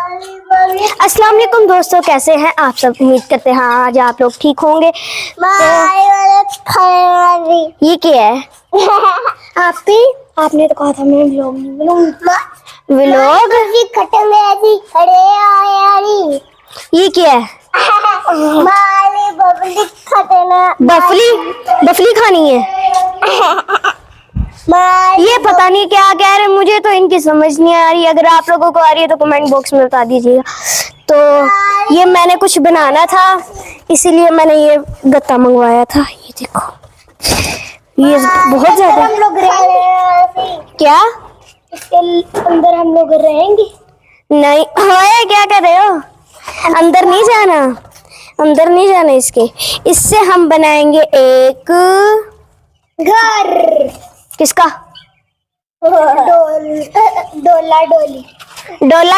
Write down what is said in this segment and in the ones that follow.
अस्सलाम वालेकुम दोस्तों, कैसे हैं आप सब। उम्मीद करते हैं आज आप लोग ठीक होंगे। तो ये क्या है? आपने तो कहा था मैं व्लॉग नहीं बनाऊंगी। व्लॉग ये क्या है? बफली बफली खानी है। ये पता नहीं क्या कह रहे, मुझे तो इनकी समझ नहीं आ रही। अगर आप लोगों को आ रही है तो कमेंट बॉक्स में बता दीजिएगा। तो ये मैंने कुछ बनाना था, इसीलिए मैंने ये गत्ता मंगवाया था। ये देखो, ये बहुत ज्यादा हम लोग क्या इसके अंदर हम लोग रहेंगे? नहीं है, क्या कर रहे हो? अंदर नहीं जाना, अंदर नहीं जाना इसके। इससे हम बनाएंगे एक घर। किसका? डोला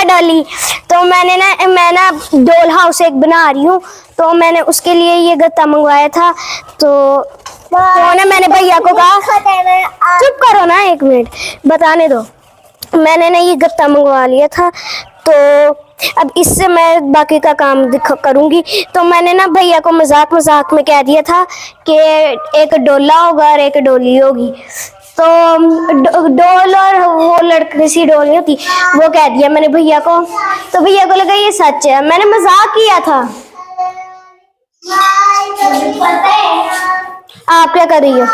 डोली। तो मैं ना डोल हाउस एक बना रही हूँ, तो मैंने उसके लिए ये गत्ता मंगवाया था। तो मैंने भैया को कहा, चुप करो ना एक मिनट, बताने दो। मैंने ना ये गत्ता मंगवा लिया था, तो अब इससे मैं बाकी का काम करूंगी। तो मैंने ना भैया को मजाक में कह दिया था कि एक डोला होगा और एक डोली होगी। तो डोल और वो लड़की सी डोल नहीं होती, वो कह दिया मैंने भैया को। तो भैया को लगा ये सच है, मैंने मजाक किया था। आप क्या कर रही हो?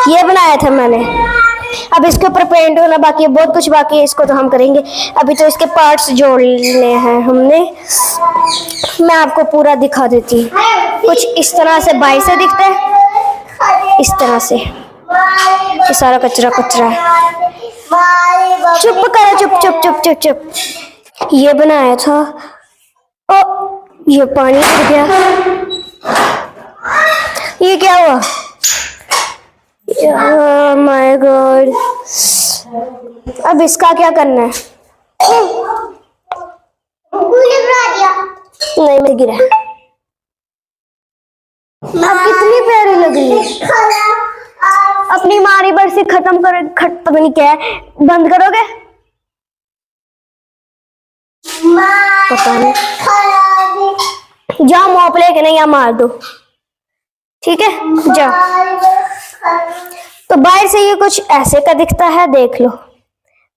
ये बनाया था मैंने। अब इसके ऊपर पेंट होना बाकी है, बहुत कुछ बाकी है, इसको तो हम करेंगे। अभी तो इसके पार्ट्स जोड़ने हैं हमने। मैं आपको पूरा दिखा देती हूँ। कुछ इस तरह से बाहर से दिखता है, इस तरह से। ये सारा कचरा है। चुप करो, चुप चुप चुप चुप चुप। ये बनाया था। ओ, ये पानी गिर गया। ये क्या हुआ? My God. अब इसका क्या करना है? नहीं, मैं गिरा। अब कितनी प्यारी लग रही है। अपनी मारी बरसी खत्म कर, पता नहीं क्या है। बंद करोगे? पता नहीं। जाओ मॉप लेके नहीं, या मार दो, ठीक है? जाओ। तो बाहर से ये कुछ ऐसे का दिखता है, देख लो,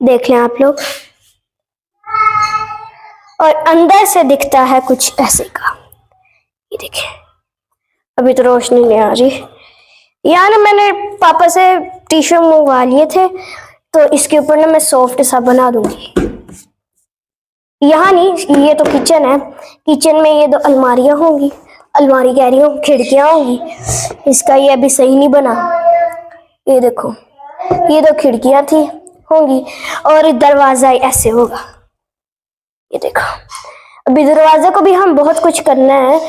देख लें आप लोग। और अंदर से दिखता है कुछ ऐसे का। ये देखिए, अभी तो रोशनी नहीं आ रही। यहाँ ना मैंने पापा से टिश्यू मंगवा लिए थे, तो इसके ऊपर ना मैं सॉफ्ट सा बना दूंगी। यहाँ नहीं, ये तो किचन है। किचन में ये दो अलमारियां होंगी, अलमारी कह रही हूँ, खिड़कियां होंगी। इसका ये अभी सही नहीं बना। ये देखो, ये दो खिड़कियां थी होंगी, और दरवाजा ऐसे होगा। ये देखो, अभी दरवाजे को भी हम बहुत कुछ करना है।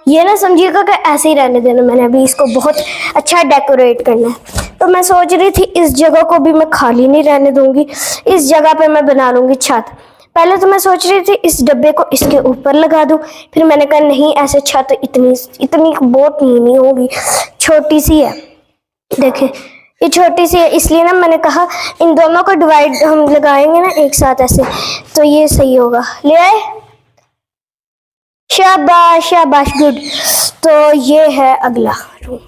ये ना समझिएगा कि ऐसे ही रहने देना, मैंने अभी इसको बहुत अच्छा डेकोरेट करना है। तो मैं सोच रही थी इस जगह को भी मैं खाली नहीं रहने दूंगी, इस जगह पे मैं बना लूंगी छत। पहले तो मैं सोच रही थी इस डब्बे को इसके ऊपर लगा दूं, फिर मैंने कहा नहीं, ऐसे छत इतनी बहुत नहीं होगी, छोटी सी है। देखें, ये छोटी सी है, इसलिए ना मैंने कहा इन दोनों को डिवाइड हम लगाएंगे ना एक साथ ऐसे, तो ये सही होगा। ले आए? शाबाश शाबाश, गुड। तो ये है अगला रूम।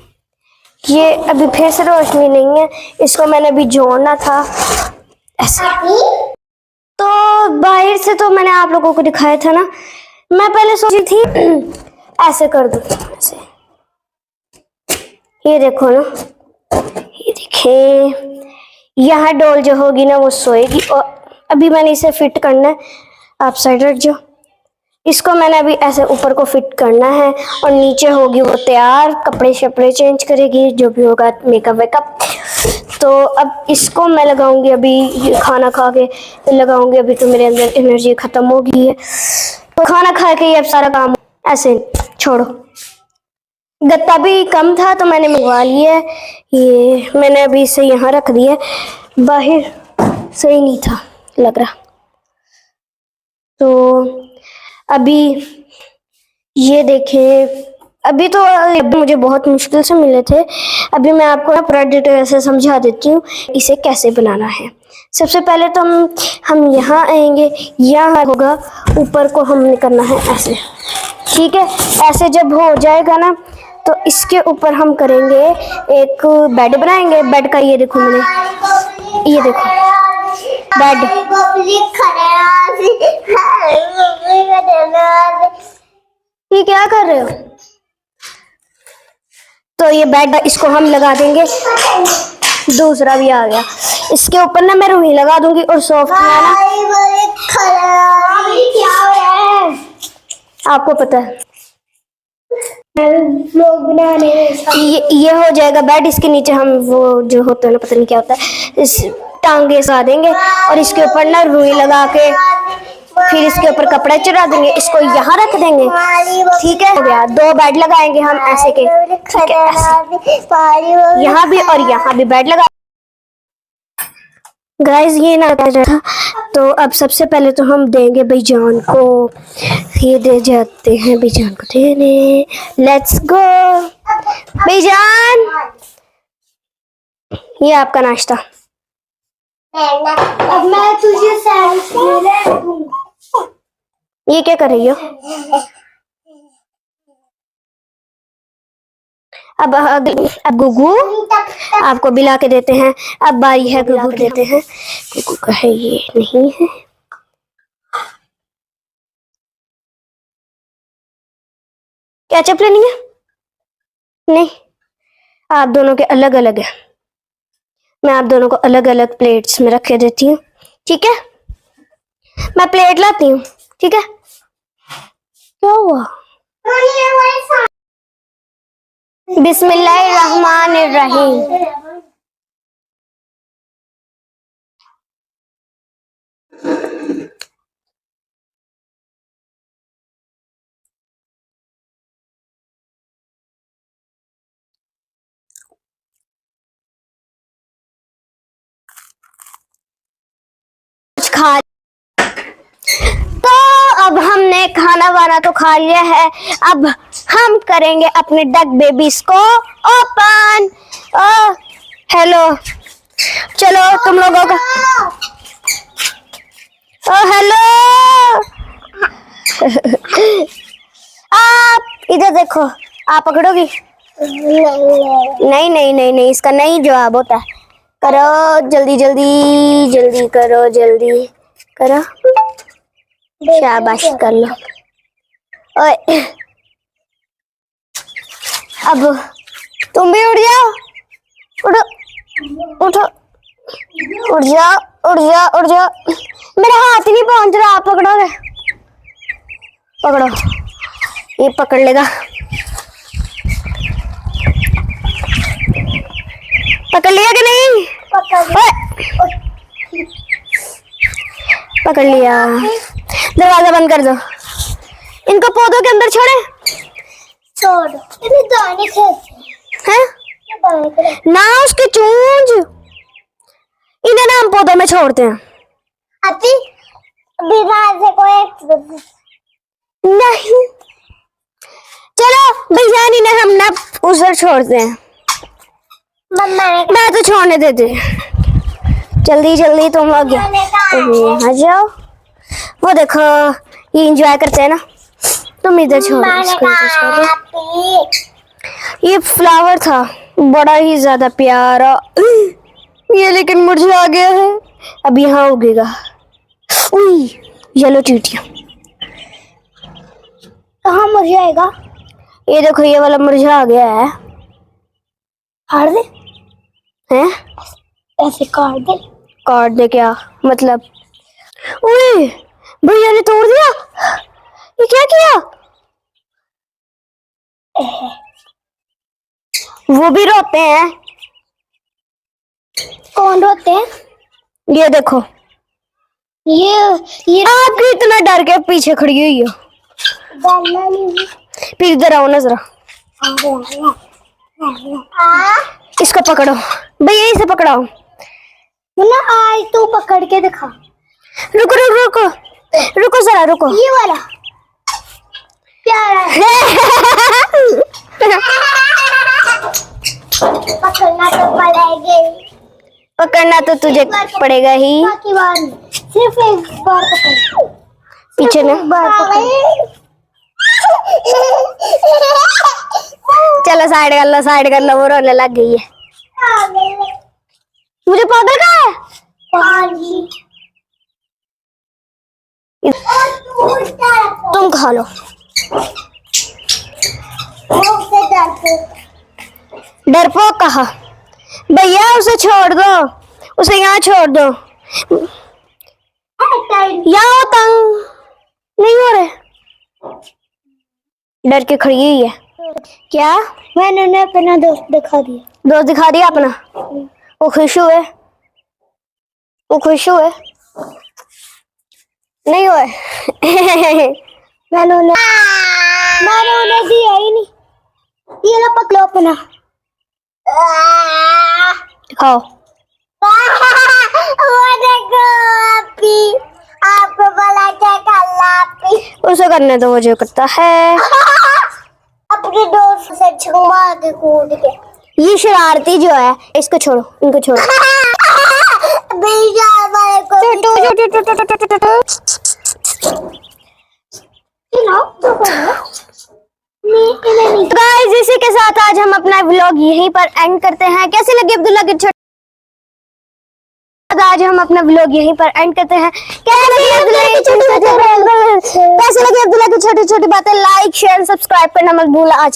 ये अभी फिर से रोशनी नहीं है, इसको मैंने अभी जोड़ना था ऐसे। तो बाहर से तो मैंने आप लोगों को दिखाया था ना। मैं पहले सोची थी ऐसे कर दूं, ऐसे। ये देखो ना, ये देखें, यहाँ डॉल जो होगी ना वो सोएगी। और अभी मैंने इसे फिट करना है। आप साइड रख जाओ। इसको मैंने अभी ऐसे ऊपर को फिट करना है, और नीचे होगी वो तैयार, कपड़े शपड़े चेंज करेगी, जो भी होगा, मेकअप वेकअप। तो अब इसको मैं लगाऊंगी, अभी खाना खा के लगाऊंगी। अभी तो मेरे अंदर एनर्जी खत्म हो गई है, तो खाना खा के अब सारा काम ऐसे छोड़ो। गत्ता भी कम था तो मैंने मंगवा लिया है। ये मैंने अभी इसे यहाँ रख दिया, बाहर सही नहीं था लग रहा। तो अभी ये देखें, अभी तो मुझे बहुत मुश्किल से मिले थे। अभी मैं आपको ना पूरा डिटेल से समझा देती हूँ इसे कैसे बनाना है। सबसे पहले तो हम यहाँ आएंगे, यहाँ होगा, ऊपर को हमने करना है ऐसे, ठीक है। ऐसे जब हो जाएगा ना तो इसके ऊपर हम करेंगे एक बेड बनाएंगे। बेड का ये देखो मैंने, ये देखो बेड। ये क्या कर रहे हो? तो ये बेड, इसको हम लगा देंगे। दूसरा भी आ गया, इसके ऊपर ना मैं रुई लगा दूंगी और सॉफ्ट में ना, आपको पता है लोग बनाने ये हो जाएगा बेड। इसके नीचे हम वो जो होता है ना, पता नहीं क्या होता है, इस टांगे सा देंगे और इसके ऊपर ना रुई लगा के फिर इसके ऊपर कपड़ा चढ़ा देंगे, इसको यहाँ रख देंगे, ठीक है। हो गया, 2 बेड लगाएंगे हम ऐसे के, ठीक है, ऐसे। यहाँ भी और यहाँ भी बेड लगा। गाइस ये ना था, तो अब सबसे पहले तो हम देंगे भाईजान को, ये दे जाते हैं भाईजान को देने। लेट्स गो भाईजान, ये आपका नाश्ता। अब मैं तुझे ये क्या कर रही हो? अब गुगू आपको बिला के देते हैं। अब बारी है गुगू के देते हैं। गुगू का है, ये नहीं है। क्या चप्पल नहीं है? नहीं, आप दोनों के अलग अलग है। मैं आप दोनों को अलग अलग प्लेट्स में रख के देती हूँ, ठीक है। मैं प्लेट लाती हूँ, ठीक है। क्या हुआ? बिस्मिल्लाहिर्रहमानिर्रहीम। खा, तो अब हमने खाना वाना तो खा लिया है। अब हम करेंगे अपने डक बेबीज को ओपन। हेलो, चलो तुम लोगों का, हेलो आप इधर देखो, आप पकड़ोगी? नहीं नहीं नहीं नहीं, इसका नहीं जवाब होता है। करो जल्दी जल्दी जल्दी करो, जल्दी करो, शाबाश कर लो। ओए अब तुम भी उड़ जाओ, उठो उठो, उड़ जाओ उड़ जाओ उड़ जाओ। मेरा हाथ ही नहीं पहुंच रहा, आप पकड़ोगे? पकड़ो, ये पकड़ लेगा। पकड़ लिया कि नहीं? पकड़ लिया। दरवाजा बंद कर दो। इनको पौधों के अंदर छोड़े, छोड़ दाने हैं ना, उसके चूंज, इन्हें ना हम पौधों में छोड़ते हैं। अति से कोई नहीं, चलो भैया इन्हें हम ना उधर छोड़ते हैं। मैं तो छोड़ने देते, जल्दी जल्दी तुम लोग आ जाओ। वो देखो ये एंजॉय करते हैं ना, तुम इधर छोड़ो, इसको इधर छोड़ो। ये फ्लावर था बड़ा ही ज्यादा प्यारा, ये लेकिन मुरझा गया है, अब यहाँ उगेगा। येलो चींटियां कहाँ मुरझाएगा? ये देखो ये वाला मुरझा गया है। काट दे हैं? ऐसे काट दे क्या मतलब? ओए भैया ने तोड़ दिया, ये क्या किया? वो भी रोते हैं। कौन रोते हैं? ये देखो, ये आप इतना डर के पीछे खड़ी हुई हो। फिर इधर आओ ना जरा, इसको पकड़ो भैया, इसे पकड़ाओ ना। आज तू पकड़ के दिखा। रुको रुको रुको रुको जरा रुको, ये वाला प्यारा है। पकड़ना तो पड़ेगा, पकड़ना तो तुझे पड़ेगा ही। सिर्फ एक बार पकड़, पीछे ना चलो साइड कर लो, वो रोने लग गई है। मुझे पाउडर कहाँ है? तुम खा लो। डरपोक कहा? भैया उसे छोड़ दो, उसे यहाँ छोड़ दो। यहाँ तंग नहीं हो रहे, डर के खड़ी हुई है। क्या? मैंने उन्हें अपना दोस्त दिखा दिया अपना। वो खुश हुए? नहीं हुए? मैंने उन्हें दिया ही नहीं। ये लो पकड़ो अपना, दिखाओ। आपको बोला क्या उसे करने दो, वो जो करता है। अपने दोस्त से छुमा के कूद के। ये शरारती जो है, इसको छोड़ो, इनको छोड़ो। गाइस इसी के साथ आज हम अपना व्लॉग यहीं पर एंड करते हैं। कैसे लगे अब्दुल्ला के आज हम अपना व्लॉग यहीं पर एंड करते हैं। कैसे लगे अब्दुल्ला की छोटी छोटी बातें? लाइक शेयर सब्सक्राइब करना मत भूलना।